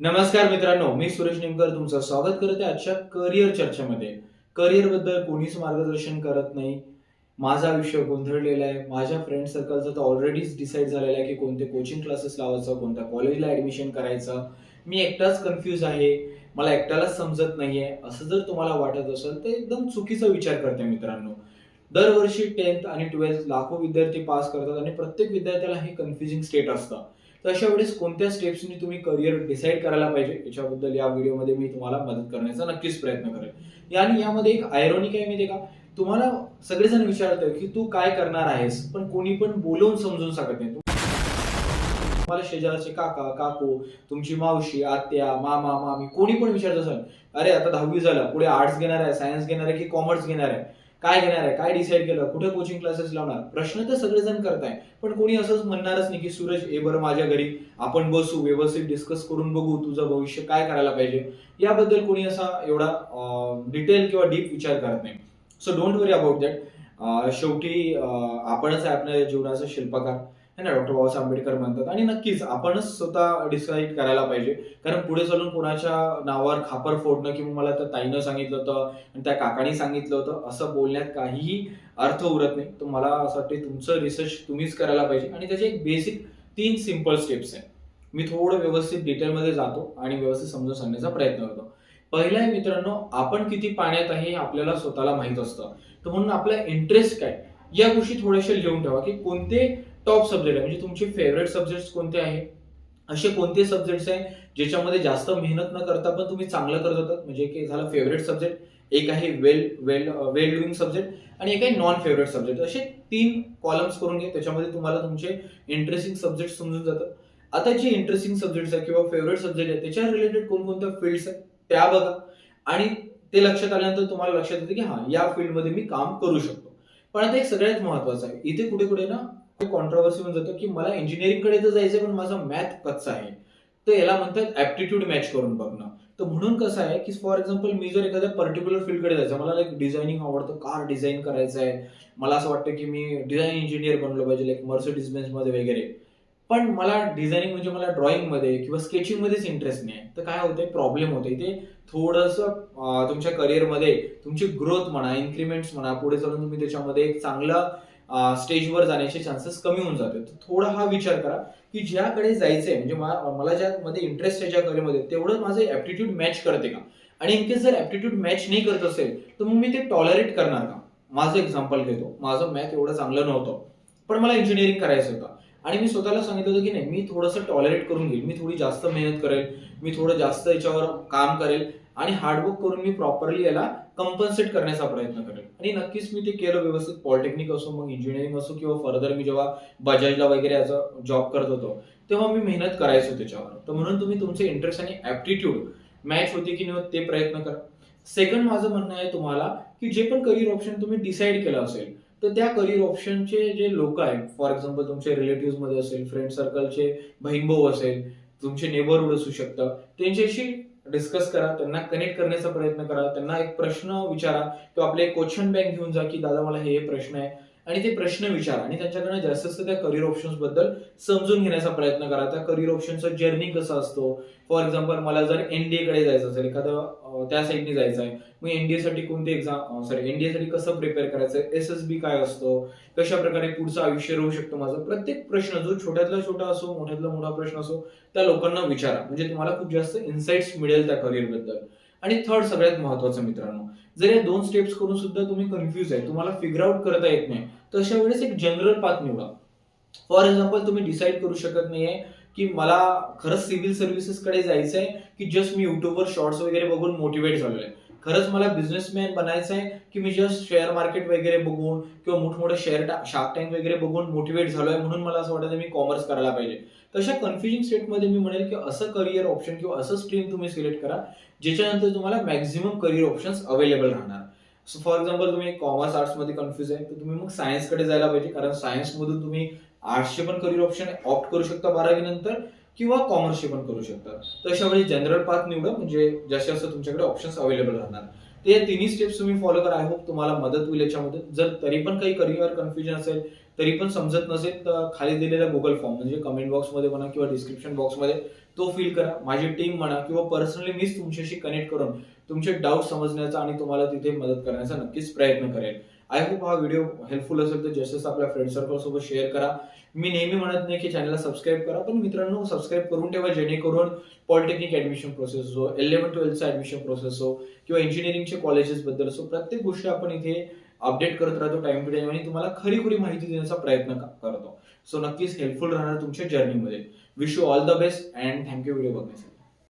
नमस्कार मित्रांनो, मी सुरेश निमकर तुमचं स्वागत करते आजच्या करिअर चर्चेमध्ये. करिअर बद्दल कोणीच मार्गदर्शन करत नाही. माझं आयुष्य गोंधळलेलं आहे. माझ्या फ्रेंड सर्कलचं तर ऑलरेडीच डिसाईड झालेलं आहे की कोणते कोचिंग क्लासेस लावायचं, कोणत्या कॉलेजला ॲडमिशन करायचं. मी एकटाच कन्फ्यूज आहे. मला एकट्यालाच समजत नाहीये. असं जर तुम्हाला वाटत असेल तर एकदम चुकीचा विचार करताय मित्रांनो. दरवर्षी 10th आणि 12th लाखो विद्यार्थी पास करतात आणि प्रत्येक विद्यार्थ्याला हे कन्फ्युजिंग स्टेट असतं. तर अशा वेळेस कोणत्या स्टेप्सनी तुम्ही करिअर डिसाईड करायला पाहिजे याच्याबद्दल या व्हिडिओमध्ये मी तुम्हाला मदत करण्याचा नक्कीच प्रयत्न करेन. आणि यामध्ये एक आयरॉनी काय माहितीये का? तुम्हाला सगळेजण विचारतात की तू काय करणार आहेस, पण कोणी पण बोलवून समजून सांगत नाही. तुम्हाला शेजारचे काका, काकू, तुमची मावशी, आत्या, मामा, मामी कोणी पण विचारत असेल, "अरे आता 10वी झालं, पुढे आर्ट्स घेणार आहे, सायन्स घेणार आहे की कॉमर्स घेणार आहे? काय घेणार आहे? काय डिसाईड केलं? कुठे कोचिंग क्लासेस लावणार?" प्रश्न तर सगळेजण करताय. पण कोणी असंच म्हणणारच नाही की "सूरज ये बरं माझ्या घरी, आपण बसू, व्यवस्थित डिस्कस करून बघू तुझं भविष्य काय करायला पाहिजे." याबद्दल कोणी असा एवढा डिटेल किंवा डीप विचार करत नाही. So don't worry about that. शेवटी आपणच आहे आपल्या जीवनाचा शिल्पकार. है ना, डॉक्टर बाबासाहेब आंबेडकर म्हणतात. आणि नक्कीच आपणच स्वतः डिसाईड करायला पाहिजे. कारण पुढे चालून कोणाच्या नावावर खापर फोडणं किंवा मला त्या ताईनं सांगितलं होतं आणि त्या काकांनी सांगितलं होतं असं बोलण्यात काहीही अर्थ उरत नाही. तर मला असं वाटतं तुमचं रिसर्च तुम्हीच करायला पाहिजे आणि त्याचे एक बेसिक 3 सिंपल स्टेप्स आहेत. मी थोडं व्यवस्थित डिटेलमध्ये जातो आणि व्यवस्थित समजून सांगण्याचा प्रयत्न करतो. पहिलं आहे मित्रांनो, आपण किती पाण्यात आहे हे आपल्याला स्वतःला माहीत असतं. तर म्हणून आपला इंटरेस्ट काय या गोष्टी थोड्याशा लिहून ठेवा की कोणते टॉप सब्जेक्ट आहे, म्हणजे तुमचे फेवरेट सब्जेक्ट कोणते आहे. असे कोणते सब्जेक्ट्स आहे ज्याच्यामध्ये जास्त मेहनत न करता पण तुम्ही चांगलं करत होतात. म्हणजे एक झालं फेवरेट सब्जेक्ट, एक आहे वेल वेल वेल डुईंग सब्जेक्ट आणि एक आहे नॉन फेवरेट सब्जेक्ट. असे 3 कॉलम्स करून घ्या. त्याच्यामध्ये तुम्हाला तुमचे इंटरेस्टिंग सब्जेक्ट समजून जातात. आता जे इंटरेस्टिंग सब्जेक्ट्स आहे किंवा फेवरेट सब्जेक्ट आहे त्याच्या रिलेटेड कोणकोणत्या फील्ड्स आहेत त्या बघा आणि ते लक्षात आल्यानंतर तुम्हाला लक्षात येतं की हां, या फील्डमध्ये मी काम करू शकतो. पण आता एक सगळ्यात महत्त्वाचं आहे. इथे कुठे-कुठे ना कॉन्ट्रोव्हर्सी होऊन जातं की मला इंजिनिअरिंगकडे तर जायचंय पण माझा मॅथ कच्चा आहे. तर याला म्हणतात ॲप्टिट्यूड मॅच करून बघणं. तर म्हणून कसं आहे की फॉर एक्झाम्पल मी जर एखाद्या पर्टिक्युलर फील्डकडे जायचं, मला लाइक डिझायनिंग आवडतं, कार डिझाइन करायचं आहे. मला असं वाटतं की मी डिझाइन इंजिनिअर बनलो पाहिजे लाइक मर्सिडीज बेंझमध्ये वगैरे. पण मला डिझायनिंग म्हणजे मला ड्रॉइंगमध्ये किंवा स्केचिंगमध्येच इंटरेस्ट नाही आहे. तर काय होतंय प्रॉब्लेम होते. इथे थोडंसं तुमच्या करिअरमध्ये तुमची ग्रोथ म्हणा, इन्क्रिमेंट्स म्हणा, पुढे चालून तुम्ही त्याच्यामध्ये एक चांगला स्टेजवर जाण्याचे चान्सेस कमी होऊन जातात. तर थोडा हा विचार करा की ज्याकडे जायचंय म्हणजे मला ज्यामध्ये इंटरेस्ट आहे ज्या करिअरमध्ये तेवढं माझं ॲप्टिट्यूड मॅच करते का? आणि इन केस जर ॲप्टिट्यूड मॅच नाही करत असेल तर मग मी ते टॉलरेट करणार का? माझं एक्झाम्पल घेतो. माझं मॅथ एवढं चांगलं नव्हतं. पण मला इंजिनिअरिंग करायचं होतं. आणि मी स्वतःला सांगितलं होतं की नाही, मी थोडंसं टॉलरेट करून घेईल. मी थोडी जास्त मेहनत करेल. मी थोडं जास्त याच्यावर काम करेल आणि हार्डवर्क करून मी प्रॉपरली याला कंपन्सेट करण्याचा प्रयत्न करेल. आणि नक्कीच मी ते केलं व्यवस्थित. पॉलिटेक्निक असो, मग इंजिनिअरिंग असो किंवा फर्दर मी जेव्हा बजाजला वगैरे ॲज अ जॉब करत होतो, तेव्हा मी मेहनत करायचो त्याच्यावर. तर म्हणून तुम्ही तुमचे इंटरेस्ट आणि ॲप्टिट्यूड मॅच होते की नाही ते प्रयत्न करा. सेकंड माझं म्हणणं आहे तुम्हाला की जे पण करिअर ऑप्शन तुम्ही डिसाईड केलं असेल, तर त्या करिअर ऑप्शनचे जे लोक आहेत, फॉर एक्झाम्पल तुमचे रिलेटिव्हमध्ये असेल, फ्रेंड सर्कलचे बहीण-भाऊ असेल, तुमचे नेबरहूड असू शकतं, त्यांच्याशी डिस्कस करा, त्यांना कनेक्ट करण्याचा प्रयत्न करा, त्यांना एक प्रश्न विचारा किंवा आपले एक क्वेश्चन बँक घेऊन जा, की दादा मला हे प्रश्न आहे आणि ते प्रश्न विचारा आणि त्यांच्याकडनं जास्तीत जास्त त्या करिअर ऑप्शन्स बद्दल समजून घेण्याचा प्रयत्न करा. त्या करिअर ऑप्शनचा जर्नी कसा असतो. फॉर एक्झाम्पल मला जर एनडीए कडे जायचं असेल, एखादं त्या साईडने जायचं आहे, मग एनडीएसाठी कोणते एनडीएसाठी कसं प्रिपेअर करायचं, एसएसबी काय असतो, कशा प्रकारे पुढचं आयुष्य राहू शकतं माझं. प्रत्येक प्रश्न जो छोट्यातला छोटा असो, मोठ्यातला मोठा प्रश्न असो, त्या लोकांना विचारा. म्हणजे तुम्हाला खूप जास्त इन्साइट्स मिळेल त्या करिअरबद्दल. आणि थर्ड सगळ्यात महत्त्वाचं मित्रांनो, जर या 2 स्टेप्स करून सुद्धा तुम्ही कन्फ्यूज आहे, तुम्हाला फिगर आउट करता येत नाही, तर अशा वेळेस एक जनरल पाथ निवडा. फॉर एक्झाम्पल तुम्ही डिसाईड करू शकत नाहीये की मला खरंच सिव्हिल सर्व्हिसेसकडे जायचंय की जस्ट मी युट्यूबवर शॉर्ट्स वगैरे बघून मोटिवेट झालोय. खरंच मला बिझनेसमॅन बनायचं आहे की मी जस्ट शेअर मार्केट वगैरे बघून किंवा मोठमोठे शार्क टँक वगैरे बघून मोटिवेट झालोय म्हणून मला असं वाटतं मी कॉमर्स करायला पाहिजे. तशा कन्फ्युजिंग स्टेटमध्ये मी म्हणेल की असं करिअर ऑप्शन किंवा असं स्ट्रीम तुम्ही सिलेक्ट करा ज्याच्यानंतर तुम्हाला मॅक्झिमम करिअर ऑप्शन्स अवेलेबल राहणार. सो फॉर एक्झाम्पल तुम्ही कॉमर्स आर्ट्समध्ये कन्फ्युज आहे तर तुम्ही मग सायन्सकडे जायला पाहिजे. कारण सायन्समधून तुम्ही आर्ट्सचे पण करिअर ऑप्शन ऑप्ट करू शकता 12वी नंतर किंवा कॉमर्सचे पण करू शकता. तर अशा वेळी जनरल पाथ निवडा म्हणजे जास्तीत जास्त तुमच्याकडे ऑप्शन्स अवेलेबल राहणार. तर या तिन्ही स्टेप्स तुम्ही फॉलो करा. आय होप तुम्हाला मदत होईल याच्यामध्ये. जर तरी पण काही करिअर कन्फ्युजन असेल तरी पण समजत नसेल तर खाली दिलेला गुगल फॉर्म म्हणजे कमेंट बॉक्समध्ये म्हणा किंवा डिस्क्रिप्शन बॉक्समध्ये तो फिल करा. माझी टीम म्हणा किंवा पर्सनली मीच तुमच्याशी कनेक्ट करून तुमचे डाऊट समजण्याचा आणि तुम्हाला तिथे मदत करण्याचा नक्कीच प्रयत्न करेल. आय होप हा व्हिडिओ हेल्पफुल असेल तर जास्तीत आपल्या फ्रेंड सर्कल सोबत शेअर करा. मी नेहमी म्हणत नाही की चॅनलला सबस्क्राईब करा, पण मित्रांनो सबस्क्राईब करून ठेवा जेणेकरून पॉलिटेक्निक ऍडमिशन प्रोसेस असो, 11-12चा ऍडमिशन प्रोसेस असो किंवा इंजिनिअरिंगचे कॉलेजेस बद्दल असो, प्रत्येक गोष्टी आपण इथे अपडेट करत राहतो टाइम टू टाइम आणि तुम्हाला खरी माहिती देण्याचा प्रयत्न करतो. सो नक्कीच हेल्पफुल राहणार तुमच्या जर्नीमध्ये. Wish you all the best and thank you video बघण्यासाठी.